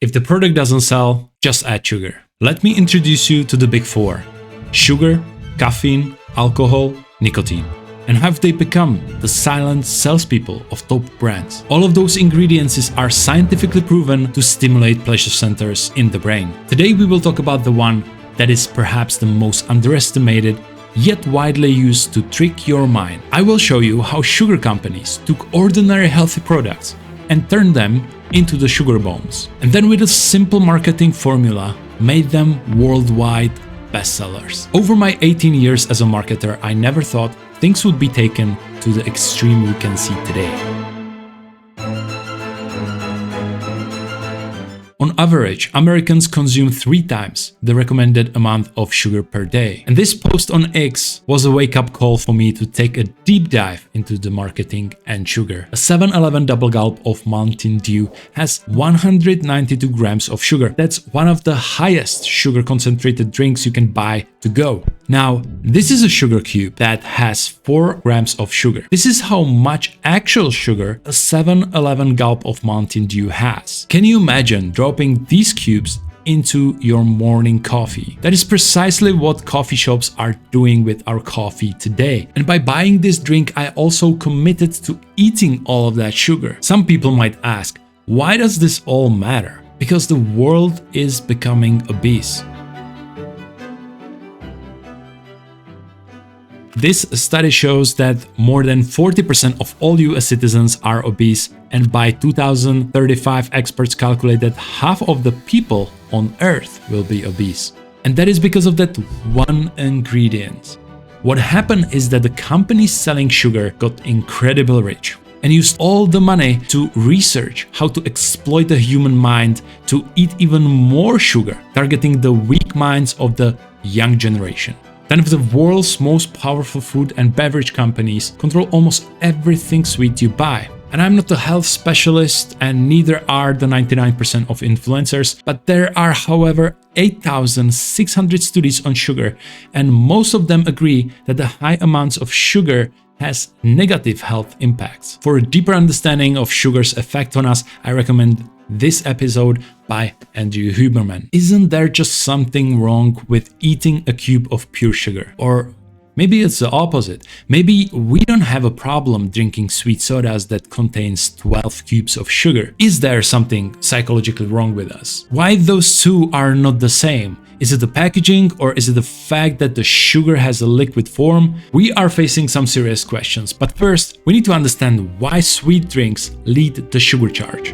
If the product doesn't sell, just add sugar. Let me introduce you to the big four: sugar, caffeine, alcohol, nicotine. And have they become the silent salespeople of top brands? All of those ingredients are scientifically proven to stimulate pleasure centers in the brain. Today we will talk about the one that is perhaps the most underestimated, yet widely used to trick your mind. I will show you how sugar companies took ordinary healthy products and turned them into the sugar bombs. And then with a simple marketing formula, made them worldwide bestsellers. Over my 18 years as a marketer, I never thought things would be taken to the extreme we can see today. On average, Americans consume 3 times the recommended amount of sugar per day. And this post on X was a wake-up call for me to take a deep dive into the marketing and sugar. A 7-Eleven double gulp of Mountain Dew has 192 grams of sugar. That's one of the highest sugar concentrated drinks you can buy to go. Now, this is a sugar cube that has 4 grams of sugar. This is how much actual sugar a 7-Eleven gulp of Mountain Dew has. Can you imagine dropping these cubes into your morning coffee? That is precisely what coffee shops are doing with our coffee today. And by buying this drink, I also committed to eating all of that sugar. Some people might ask, why does this all matter? Because the world is becoming obese. This study shows that more than 40% of all US citizens are obese, and by 2035 experts calculate that half of the people on Earth will be obese. And that is because of that one ingredient. What happened is that the companies selling sugar got incredibly rich and used all the money to research how to exploit the human mind to eat even more sugar, targeting the weak minds of the young generation. 10 of the world's most powerful food and beverage companies control almost everything sweet you buy. And I'm not a health specialist, and neither are the 99% of influencers, but there are, however, 8,600 studies on sugar, and most of them agree that the high amounts of sugar has negative health impacts. For a deeper understanding of sugar's effect on us, I recommend this episode by Andrew Huberman. Isn't there just something wrong with eating a cube of pure sugar? Or maybe it's the opposite. Maybe we don't have a problem drinking sweet sodas that contains 12 cubes of sugar. Is there something psychologically wrong with us? Why those two are not the same? Is it the packaging, or is it the fact that the sugar has a liquid form? We are facing some serious questions, but first we need to understand why sweet drinks lead the sugar charge.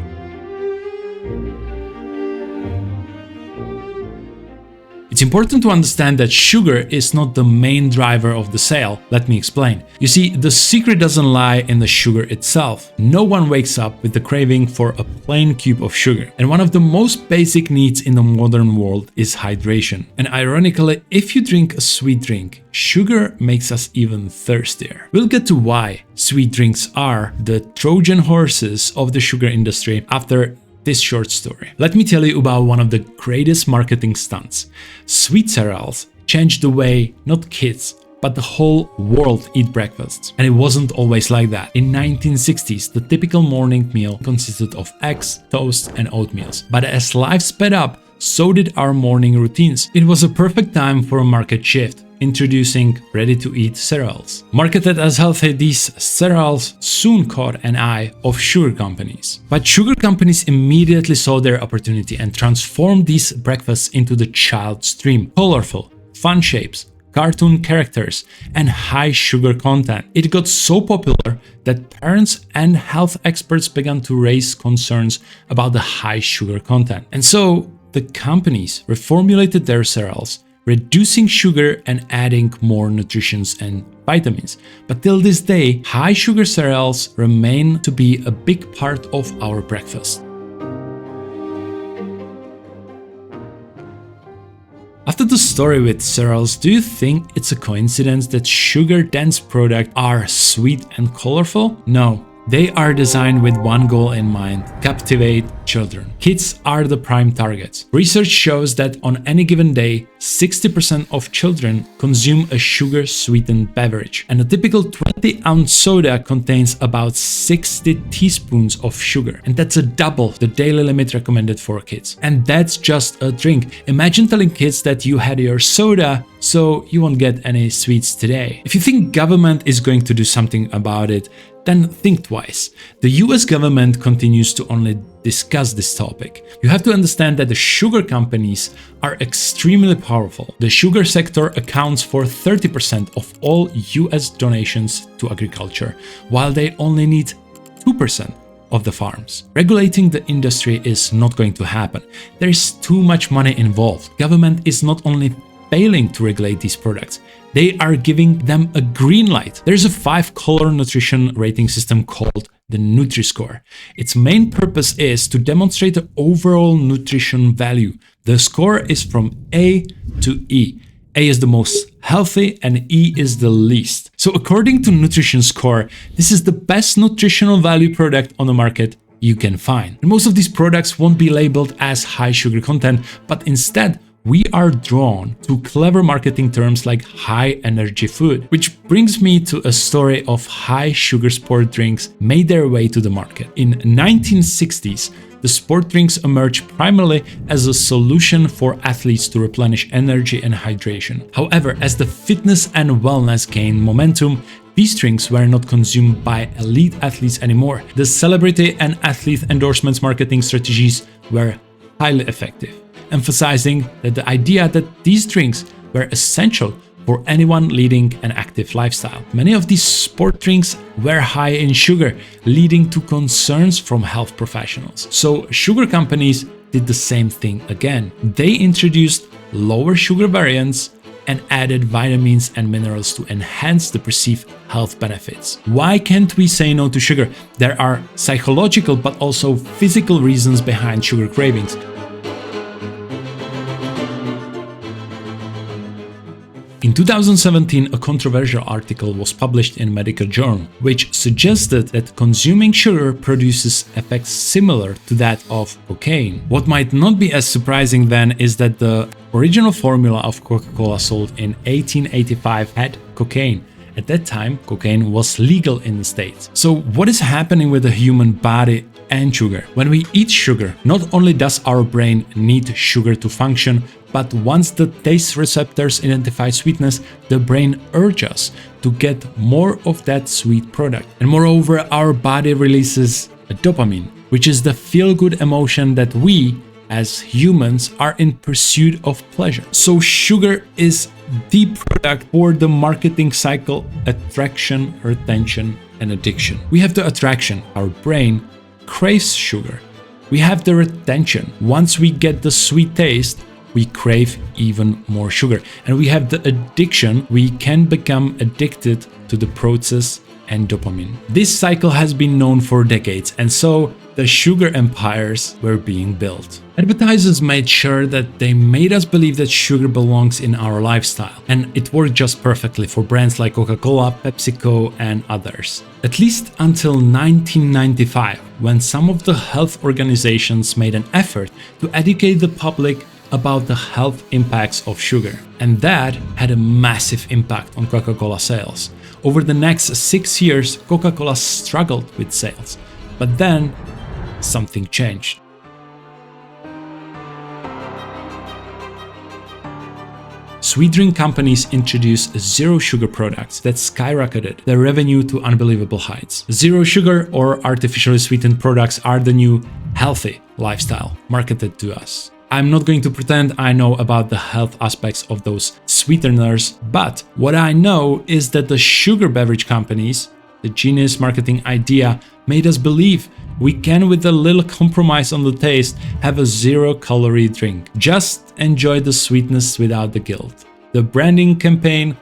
It's important to understand that sugar is not the main driver of the sale. Let me explain. You see, the secret doesn't lie in the sugar itself. No one wakes up with the craving for a plain cube of sugar. And one of the most basic needs in the modern world is hydration. And ironically, if you drink a sweet drink, sugar makes us even thirstier. We'll get to why sweet drinks are the Trojan horses of the sugar industry after this short story. Let me tell you about one of the greatest marketing stunts. Sweet cereals changed the way not kids, but the whole world eat breakfasts. And it wasn't always like that. In 1960s, the typical morning meal consisted of eggs, toast, and oatmeal. But as life sped up, so did our morning routines. It was a perfect time for a market shift, introducing ready-to-eat cereals. Marketed as healthy, these cereals soon caught an eye of sugar companies. But sugar companies immediately saw their opportunity and transformed these breakfasts into the child's dream. Colorful, fun shapes, cartoon characters, and high sugar content. It got so popular that parents and health experts began to raise concerns about the high sugar content. And so the companies reformulated their cereals, reducing sugar and adding more nutrition and vitamins. But till this day, high sugar cereals remain to be a big part of our breakfast. After the story with cereals, do you think it's a coincidence that sugar-dense products are sweet and colorful? No. They are designed with one goal in mind: captivate children. Kids are the prime targets. Research shows that on any given day, 60% of children consume a sugar-sweetened beverage, and a typical 20-ounce soda contains about 60 teaspoons of sugar, and that's a double the daily limit recommended for kids. And that's just a drink. Imagine telling kids that you had your soda, so you won't get any sweets today. If you think government is going to do something about it, then think twice. The US government continues to only discuss this topic. You have to understand that the sugar companies are extremely powerful. The sugar sector accounts for 30% of all US donations to agriculture, while they only need 2% of the farms. Regulating the industry is not going to happen. There is too much money involved. Government is not only failing to regulate these products, they are giving them a green light. There's a 5-color nutrition rating system called the Nutri-Score. Its main purpose is to demonstrate the overall nutrition value. The score is from A to E. A is the most healthy and E is the least. So according to Nutrition-Score, this is the best nutritional value product on the market you can find. And most of these products won't be labeled as high sugar content, but instead we are drawn to clever marketing terms like high energy food, which brings me to a story of high sugar sport drinks made their way to the market. In 1960s, the sport drinks emerged primarily as a solution for athletes to replenish energy and hydration. However, as the fitness and wellness gained momentum, these drinks were not consumed by elite athletes anymore. The celebrity and athlete endorsements marketing strategies were highly effective, emphasizing that the idea that these drinks were essential for anyone leading an active lifestyle. Many of these sport drinks were high in sugar, leading to concerns from health professionals. So sugar companies did the same thing again. They introduced lower sugar variants and added vitamins and minerals to enhance the perceived health benefits. Why can't we say no to sugar? There are psychological but also physical reasons behind sugar cravings. In 2017, a controversial article was published in Medical Journal, which suggested that consuming sugar produces effects similar to that of cocaine. What might not be as surprising then is that the original formula of Coca-Cola sold in 1885 had cocaine. At that time, cocaine was legal in the States. So what is happening with the human body and sugar? When we eat sugar, not only does our brain need sugar to function, but once the taste receptors identify sweetness, the brain urges us to get more of that sweet product. And moreover, our body releases a dopamine, which is the feel-good emotion that we, as humans, are in pursuit of pleasure. So sugar is the product for the marketing cycle: attraction, retention, and addiction. We have the attraction. Our brain craves sugar. We have the retention. Once we get the sweet taste, we crave even more sugar. And we have the addiction. We can become addicted to the process and dopamine. This cycle has been known for decades, and so the sugar empires were being built. Advertisers made sure that they made us believe that sugar belongs in our lifestyle, and it worked just perfectly for brands like Coca-Cola, PepsiCo, and others. At least until 1995, when some of the health organizations made an effort to educate the public about the health impacts of sugar. And that had a massive impact on Coca-Cola sales. Over the next 6 years, Coca-Cola struggled with sales. But then, something changed. Sweet drink companies introduced zero sugar products that skyrocketed their revenue to unbelievable heights. Zero sugar or artificially sweetened products are the new healthy lifestyle marketed to us. I'm not going to pretend I know about the health aspects of those sweeteners, but what I know is that the sugar beverage companies, the genius marketing idea, made us believe we can, with a little compromise on the taste, have a zero-calorie drink. Just enjoy the sweetness without the guilt. The branding campaign: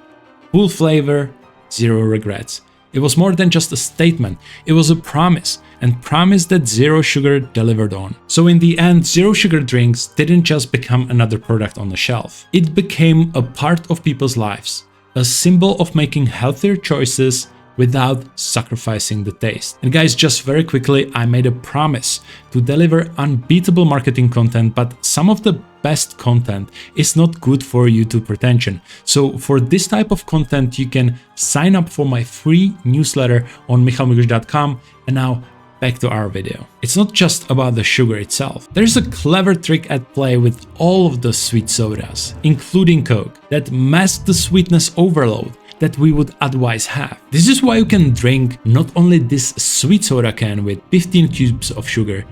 full flavor, zero regrets. It was more than just a statement, it was a promise, and promise that zero sugar delivered on. So in the end, zero sugar drinks didn't just become another product on the shelf. It became a part of people's lives, a symbol of making healthier choices without sacrificing the taste. And guys, just very quickly, I made a promise to deliver unbeatable marketing content, but some of the best content is not good for YouTube retention. So for this type of content, you can sign up for my free newsletter on michalmikush.com. And now back to our video. It's not just about the sugar itself. There's a clever trick at play with all of the sweet sodas, including Coke, that mask the sweetness overload that we would otherwise have. This is why you can drink not only this sweet soda can with 15 cubes of sugar,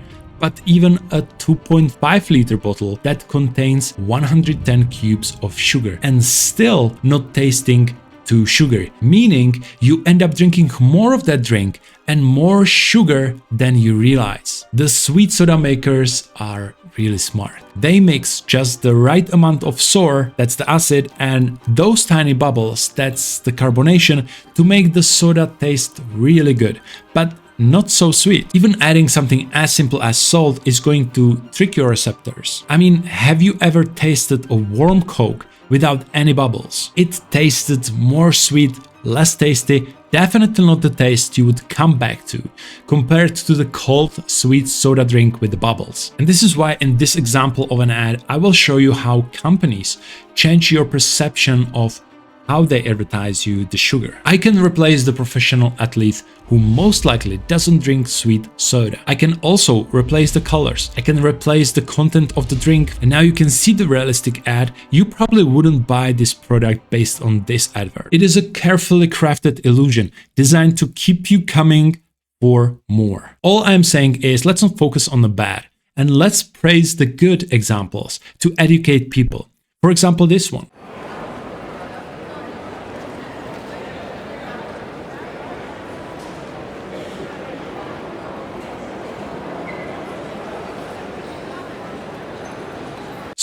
but even a 2.5 liter bottle that contains 110 cubes of sugar and still not tasting too sugary, meaning you end up drinking more of that drink and more sugar than you realize. The sweet soda makers are really smart. They mix just the right amount of sour, that's the acid, and those tiny bubbles, that's the carbonation, to make the soda taste really good, but not so sweet. Even adding something as simple as salt is going to trick your receptors. I mean, have you ever tasted a warm Coke without any bubbles? It tasted more sweet, less tasty, definitely not the taste you would come back to compared to the cold sweet soda drink with the bubbles. And this is why in this example of an ad, I will show you how companies change your perception of how they advertise you the sugar. I can replace the professional athlete who most likely doesn't drink sweet soda. I can also replace the colors. I can replace the content of the drink. And now you can see the realistic ad. You probably wouldn't buy this product based on this advert. It is a carefully crafted illusion designed to keep you coming for more. All I'm saying is let's not focus on the bad and let's praise the good examples to educate people. For example, this one.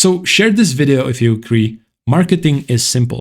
So share this video if you agree. Marketing is simple.